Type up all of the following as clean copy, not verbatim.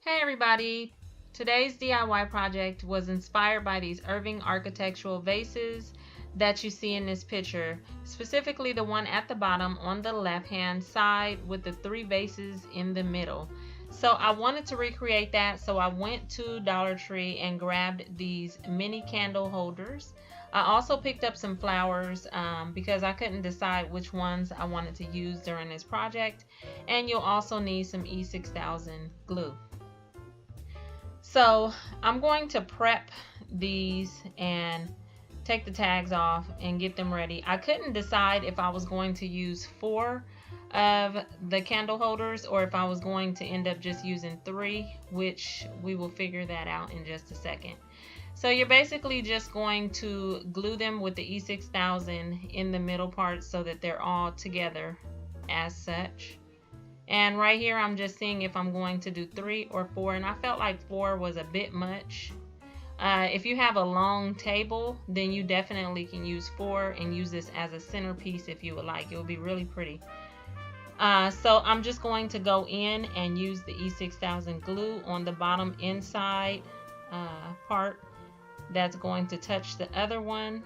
Hey everybody! Today's DIY project was inspired by these Irving architectural vases that you see in this picture, specifically the one at the bottom on the left hand side with the three vases in the middle. So I wanted to recreate that, so I went to Dollar Tree and grabbed these mini candle holders. I also picked up some flowers because I couldn't decide which ones I wanted to use during this project, and you'll also need some E6000 glue. So I'm going to prep these and take the tags off and get them ready. I couldn't decide if I was going to use 4 of the candle holders or if I was going to end up just using 3, which we will figure that out in just a second. So you're basically just going to glue them with the E6000 in the middle part so that they're all together as such. And right here I'm just seeing if I'm going to do 3 or 4, and I felt like 4 was a bit much. If you have a long table, then you definitely can use 4 and use this as a centerpiece if you would like. It will be really pretty. So I'm just going to go in and use the E6000 glue on the bottom inside part that's going to touch the other one.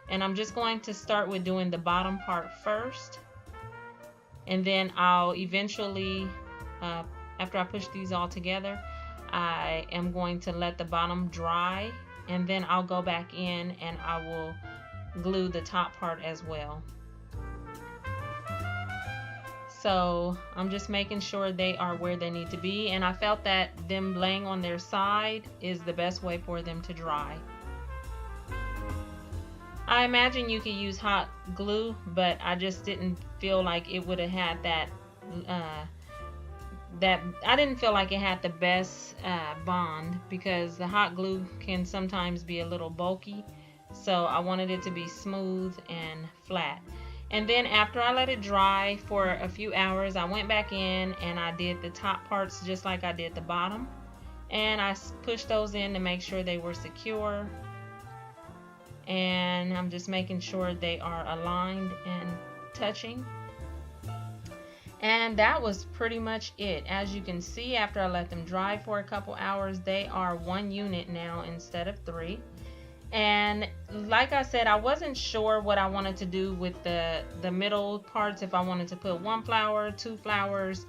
And I'm just going to start with doing the bottom part first. And then I'll eventually, after I push these all together, I am going to let the bottom dry, and then I'll go back in and I will glue the top part as well. So I'm just making sure they are where they need to be, and I felt that them laying on their side is the best way for them to dry. I imagine you could use hot glue, but I just didn't feel like it would have had that, I didn't feel like it had the best bond, because the hot glue can sometimes be a little bulky. So I wanted it to be smooth and flat. And then after I let it dry for a few hours, I went back in and I did the top parts just like I did the bottom. And I pushed those in to make sure they were secure. And I'm just making sure they are aligned and touching. And that was pretty much it. As you can see, after I let them dry for a couple hours, they are 1 unit now instead of 3. And like I said, I wasn't sure what I wanted to do with the middle parts, if I wanted to put 1 flower, 2 flowers,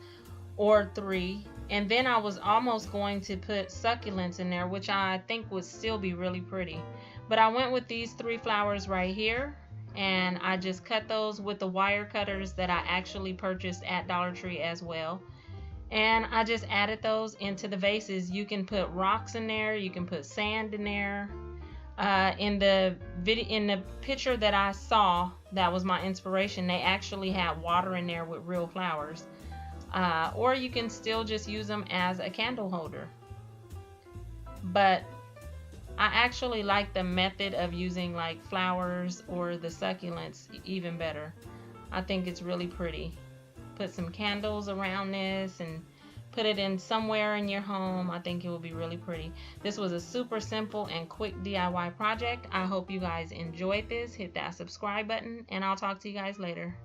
or 3. And then I was almost going to put succulents in there, which I think would still be really pretty. But I went with these 3 flowers right here, and I just cut those with the wire cutters that I actually purchased at Dollar Tree as well. And I just added those into the vases. You can put rocks in there, you can put sand in there. In the picture that I saw, that was my inspiration, they actually had water in there with real flowers. Or you can still just use them as a candle holder. But I actually like the method of using like flowers or the succulents even better. I think it's really pretty. Put some candles around this and put it in somewhere in your home. I think it will be really pretty. This was a super simple and quick DIY project. I hope you guys enjoyed this. Hit that subscribe button, and I'll talk to you guys later.